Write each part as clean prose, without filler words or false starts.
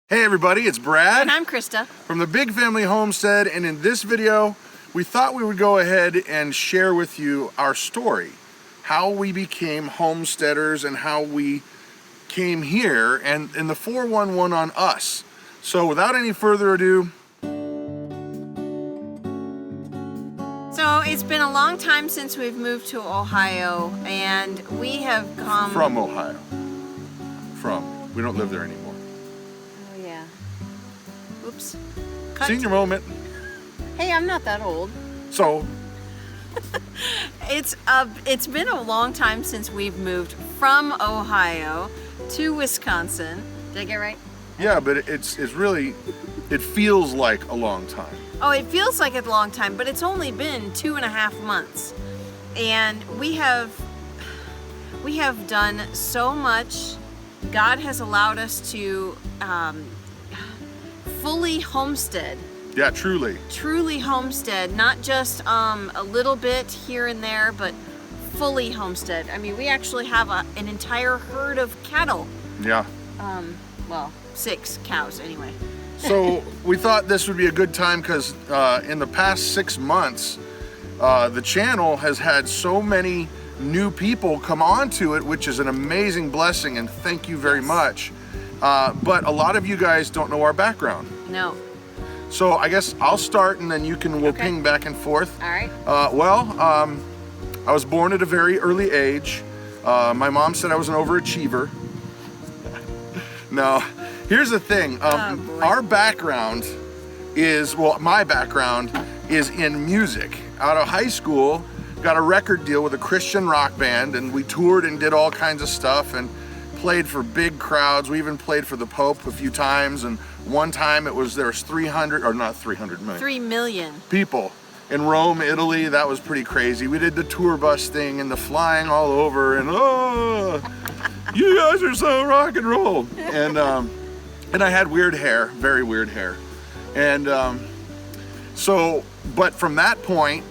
Hey everybody, it's Brad. And I'm Christa. From the Big Family Homestead, and in this video, we thought we would go ahead and share with you our story. How we became homesteaders and how we came here, and the 411 on us. So without any further ado. So it's been a long time since we've moved to Ohio, and we have come... From Ohio. We don't live there anymore. Oops. Senior moment. Hey, I'm not that old. So it's been a long time since we've moved from Ohio to Wisconsin. Did I get it right? yeah, but it's really, it feels like a long time. Oh, it feels like a long time, but it's only been 2.5 months, and we have done so much. God has allowed us to fully homestead. Yeah, truly. Truly homestead, not just a little bit here and there, but fully homestead. I mean, we actually have an entire herd of cattle. Yeah. Well, 6 cows anyway. So we thought this would be a good time because in the past 6 months, the channel has had so many new people come onto it, which is an amazing blessing, and thank you very much. But a lot of you guys don't know our background. No. So I guess I'll start, and then we'll ping back and forth. All right. I was born at a very early age. My mom said I was an overachiever. No, here's the thing. Our background is, my background is in music. Out of high school, got a record deal with a Christian rock band, and we toured and did all kinds of stuff and played for big crowds. We even played for the Pope a few times, and one time there was 3 million people in Rome, Italy. That was pretty crazy. We did the tour bus thing and the flying all over, and you guys are so rock and roll. And I had weird hair, very weird hair. And but from that point,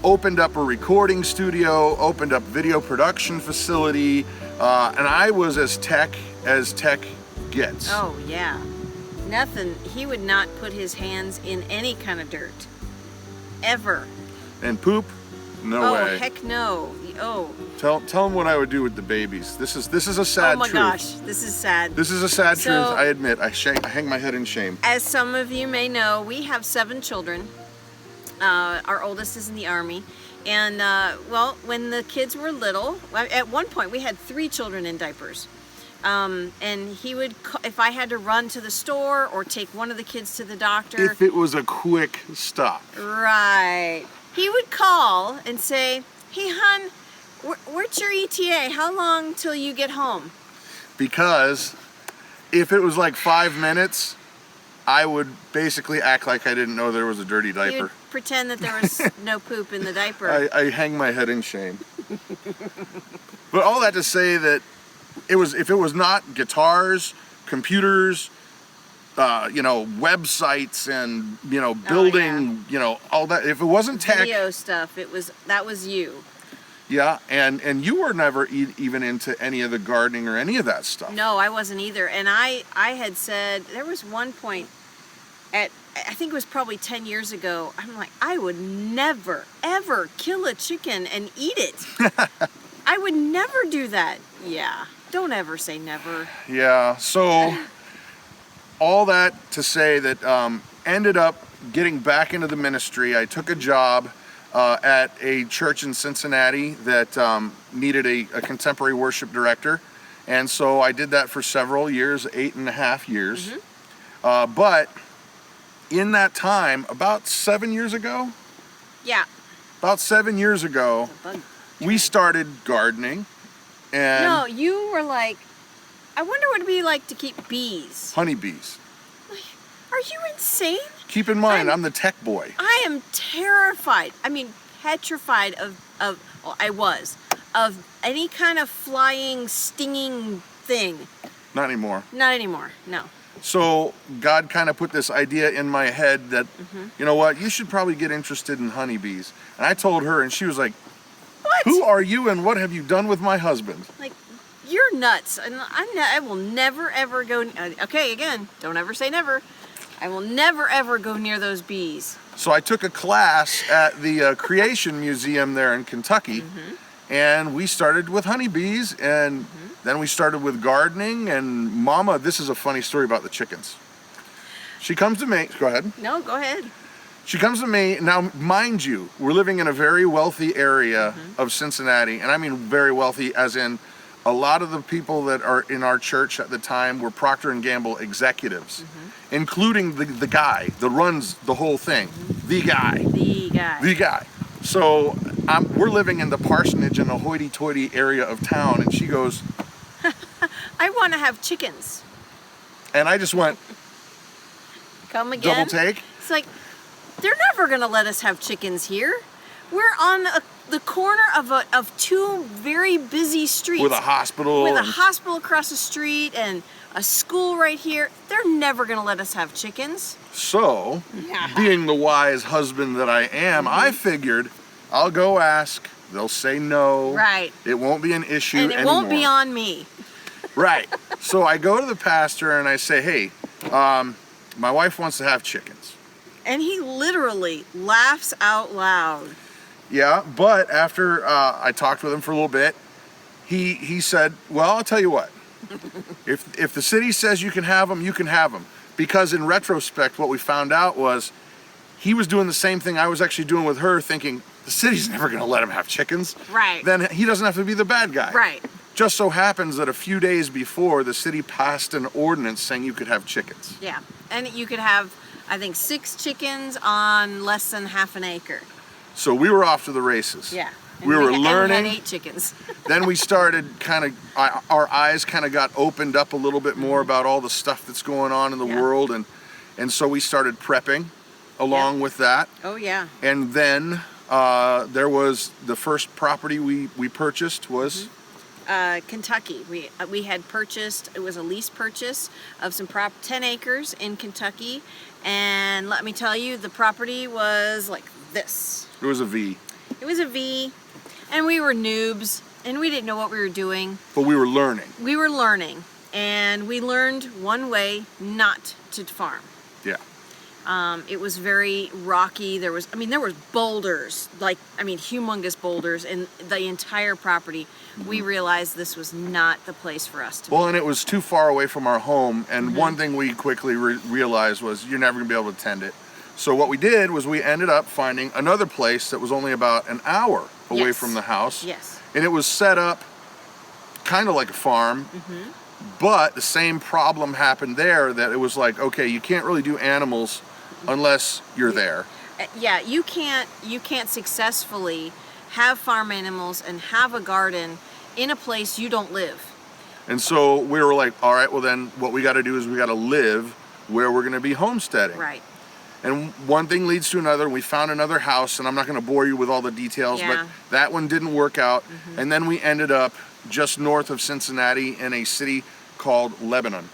opened up a recording studio, opened up video production facility, and I was as tech gets. Oh yeah, nothing. He would not put his hands in any kind of dirt, ever. And poop? No way. Oh heck no. Oh. Tell them what I would do with the babies. This is a sad truth. Oh my gosh, this is sad. This is a sad truth. I admit. I hang my head in shame. As some of you may know, we have 7 children. Our oldest is in the Army. And when the kids were little, at one point we had 3 children in diapers. And he would, if I had to run to the store or take one of the kids to the doctor. If it was a quick stop. Right. He would call and say, hey hon, where's your ETA? How long till you get home? Because if it was like 5 minutes, I would basically act like I didn't know there was a dirty diaper. You'd pretend that there was no poop in the diaper. I hang my head in shame. But all that to say that if it was not guitars, computers, websites, and building, all that. If it wasn't tech, video stuff, that was you. Yeah, and you were never even into any of the gardening or any of that stuff. No, I wasn't either. And I had said, there was one point I think it was probably 10 years ago, I'm like, I would never, ever kill a chicken and eat it. I would never do that. Yeah, don't ever say never. Yeah, so all that to say that ended up getting back into the ministry. I took a job at a church in Cincinnati that needed a contemporary worship director. And so I did that for several years, 8.5 years. Mm-hmm. But in that time, about 7 years ago? Yeah. About 7 years ago, we started gardening. And no, you were like, I wonder what it'd be like to keep bees. Honeybees. Are you insane? Keep in mind, I'm the tech boy. I am terrified. I mean, petrified of any kind of flying, stinging thing. Not anymore. Not anymore, no. So God kind of put this idea in my head that, you know what, you should probably get interested in honeybees. And I told her, and she was like, what? Who are you and what have you done with my husband? Like, you're nuts. And I will never, ever go, okay, again, don't ever say never. I will never, ever go near those bees. So I took a class at the Creation Museum there in Kentucky, and we started with honeybees, and then we started with gardening, and Mama, this is a funny story about the chickens. She comes to me, go ahead. No, go ahead. She comes to me, now mind you, we're living in a very wealthy area of Cincinnati, and I mean very wealthy as in a lot of the people that are in our church at the time were Procter & Gamble executives, including the guy that runs the whole thing, the guy. So we're living in the parsonage in a hoity-toity area of town, and she goes, I want to have chickens. and I just went, Come again? double take. It's like, they're never going to let us have chickens here. We're on the corner of two very busy streets. With a hospital. With a hospital across the street and a school right here. They're never going to let us have chickens. So, being the wise husband that I am, I figured I'll go ask. They'll say no. Right. It won't be an issue And it anymore. won't be on me. Right. So I go to the pastor and I say, hey, my wife wants to have chickens. And he literally laughs out loud. Yeah, but after I talked with him for a little bit, he said, well, I'll tell you what. If the city says you can have them, you can have them. Because in retrospect, what we found out was he was doing the same thing I was actually doing with her, thinking the city's never going to let him have chickens. Right. Then he doesn't have to be the bad guy. Right. Just so happens that a few days before, the city passed an ordinance saying you could have chickens. Yeah. And you could have, I think, 6 chickens on less than half an acre. So we were off to the races. Yeah. And We were and learning. we had 8 chickens. Then we started our eyes kind of got opened up a little bit more about all the stuff that's going on in the world. And so we started prepping along with that. Oh, yeah. And then there was the first property we purchased was? Kentucky. We had purchased, it was a lease purchase of some 10 acres in Kentucky. And let me tell you, the property was like this. It was a V. It was a V. And we were noobs. And we didn't know what we were doing. But we were learning. We were learning. And we learned one way not to farm. Yeah. It was very rocky. There was boulders, humongous boulders in the entire property. We realized this was not the place for us to be. Well, and it was too far away from our home. And one thing we quickly realized was you're never going to be able to tend it. So what we did was we ended up finding another place that was only about an hour away from the house. Yes. And it was set up kind of like a farm. But the same problem happened there, that it was like, okay, you can't really do animals unless you're there. Yeah, you can't successfully have farm animals and have a garden in a place you don't live. And so we were like, all right, well then what we got to do is we got to live where we're going to be homesteading. Right. And one thing leads to another. We found another house, and I'm not going to bore you with all the details, but that one didn't work out. And then we ended up just north of Cincinnati in a city called Lebanon.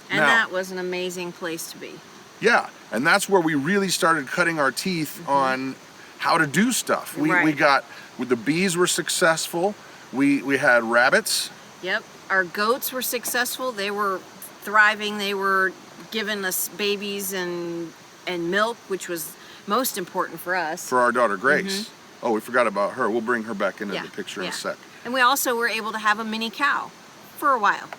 And now, that was an amazing place to be. Yeah, and that's where we really started cutting our teeth on how to do stuff. We got, the bees were successful. We had rabbits. Yep, our goats were successful. They were thriving. They were giving us babies and milk, which was most important for us. For our daughter Grace. Oh, we forgot about her. We'll bring her back into the picture in a sec. And we also were able to have a mini cow for a while.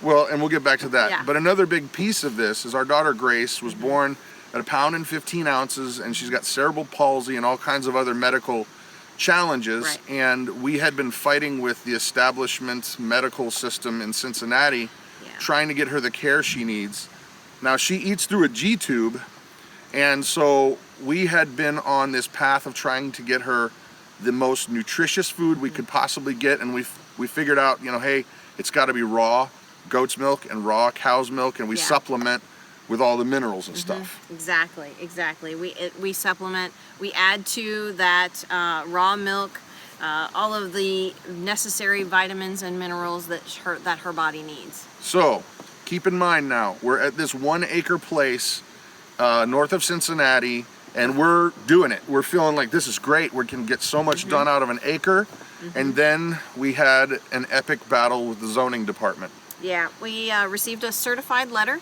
Well, and we'll get back to that. Yeah. But another big piece of this is our daughter Grace was born at 1 pound and 15 ounces, and she's got cerebral palsy and all kinds of other medical challenges. Right. And we had been fighting with the establishment medical system in Cincinnati, trying to get her the care she needs. Now, she eats through a G-tube, and so we had been on this path of trying to get her the most nutritious food we could possibly get, and we figured out, hey, it's got to be raw goat's milk and raw cow's milk, and we supplement with all the minerals and stuff. Exactly. We supplement. We add to that raw milk all of the necessary vitamins and minerals that her body needs. So keep in mind now, we're at this 1 acre place north of Cincinnati, And we're doing it. We're feeling like this is great. We can get so much done out of an acre. And then we had an epic battle with the zoning department. Yeah, we received a certified letter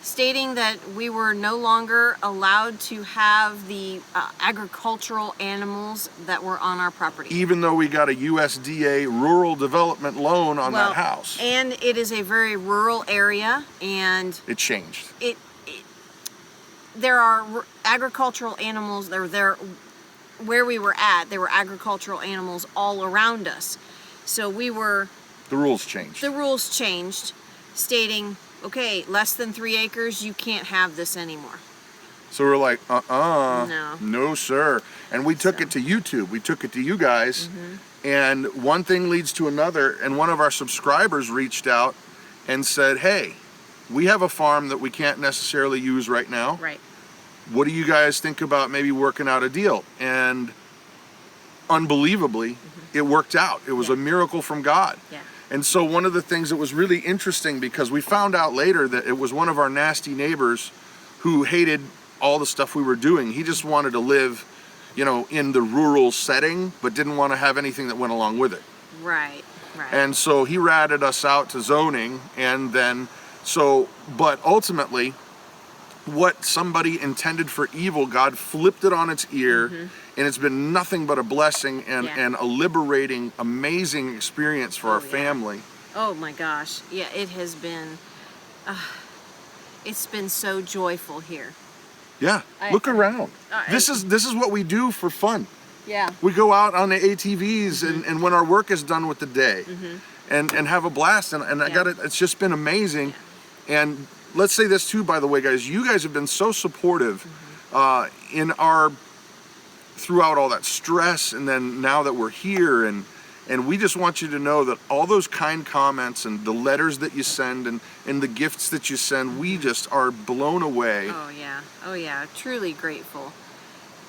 stating that we were no longer allowed to have the agricultural animals that were on our property. Even though we got a USDA rural development loan on that house. And it is a very rural area, and it changed. There are agricultural animals. There, where we were at, there were agricultural animals all around us. So we were. The rules changed. The rules changed, stating, okay, less than 3 acres, you can't have this anymore. So we're like, no, sir. And we took it to YouTube. We took it to you guys. And one thing leads to another. And one of our subscribers reached out and said, hey, we have a farm that we can't necessarily use right now. Right. What do you guys think about maybe working out a deal? And unbelievably, it worked out. It was a miracle from God. Yeah. And so one of the things that was really interesting, because we found out later that it was one of our nasty neighbors who hated all the stuff we were doing. He just wanted to live, you know, in the rural setting, but didn't want to have anything that went along with it. Right, right. And so he ratted us out to zoning, and then, but ultimately, what somebody intended for evil, God flipped it on its ear, and it's been nothing but a blessing and a liberating, amazing experience for our family. Oh my gosh. Yeah, it has been, it's been so joyful here. Yeah, look around. This is what we do for fun. Yeah. We go out on the ATVs and when our work is done with the day and have a blast. And I got it. It's just been amazing. Yeah. And let's say this too, by the way, guys, you guys have been so supportive in our, throughout all that stress. And then now that we're here, and we just want you to know that all those kind comments and the letters that you send and the gifts that you send, we just are blown away. Oh yeah, truly grateful.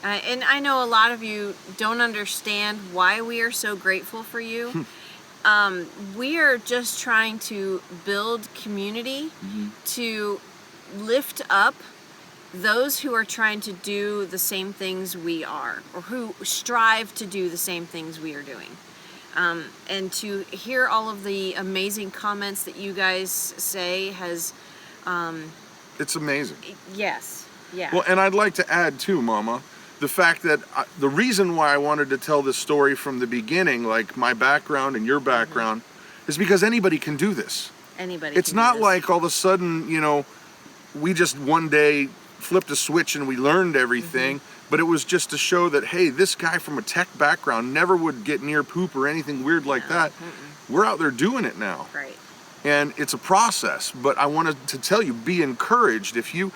And I know a lot of you don't understand why we are so grateful for you. We are just trying to build community to lift up those who are trying to do the same things we are, or who strive to do the same things we are doing. And to hear all of the amazing comments that you guys say has... it's amazing. Yes, yeah. Well, and I'd like to add too, Mama, the fact that the reason why I wanted to tell this story from the beginning, like my background and your background, is because anybody can do this. Anybody It's can not do this. like all of a sudden, you know, we just one day flipped a switch and we learned everything, but it was just to show that, hey, this guy from a tech background never would get near poop or anything weird like that. We're out there doing it now. Right. And it's a process, but I wanted to tell you, be encouraged. If you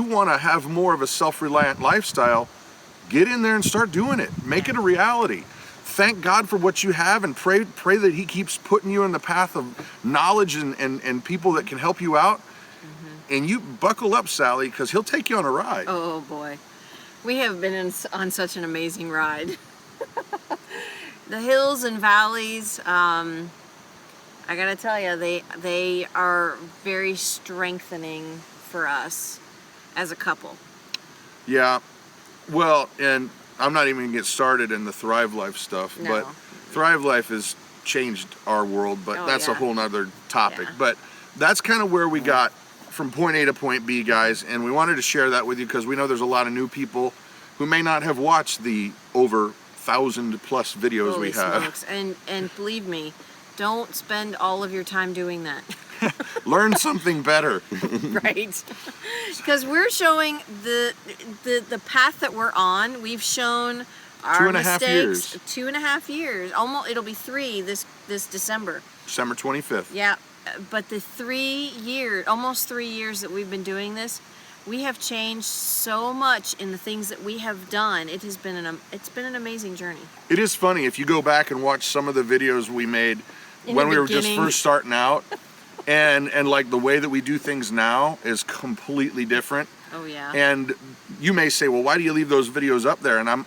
want to have more of a self-reliant lifestyle, get in there and start doing it. Make it a reality. Thank God for what you have, and pray that He keeps putting you in the path of knowledge and people that can help you out. And you buckle up, Sally, because He'll take you on a ride. Oh boy. We have been on such an amazing ride. The hills and valleys, I gotta tell you, they are very strengthening for us as a couple. Yeah. Well, and I'm not even gonna get started in the Thrive Life stuff, but Thrive Life has changed our world, but that's a whole nother topic. But that's kind of where we got from point A to point B, guys, and we wanted to share that with you because we know there's a lot of new people who may not have watched the over 1,000+ videos we have. Smokes. And believe me, don't spend all of your time doing that. Learn something better. Right. Because we're showing the path that we're on. We've shown our mistakes. 2.5 years. Almost, it'll be 3 this December. December 25th. Yeah. But the 3 years, almost 3 years that we've been doing this, we have changed so much in the things that we have done. It's been an amazing journey. It is funny if you go back and watch some of the videos we made when we were just first starting out, and like the way that we do things now is completely different. Oh yeah. And you may say, well, why do you leave those videos up there? And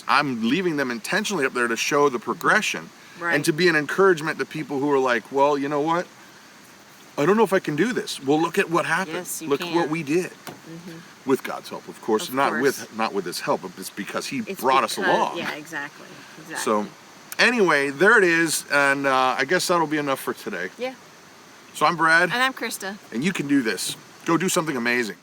I'm leaving them intentionally up there to show the progression, and to be an encouragement to people who are like, well, you know what? I don't know if I can do this. Well, look at what happened. Yes, you look can. what we did. With God's help, of course. Of not course. with his help, but it's because he It's brought us because- along. Yeah, exactly. So anyway, there it is, and I guess that'll be enough for today. Yeah. So I'm Brad, And I'm Krista. and you can do this. Go do something amazing.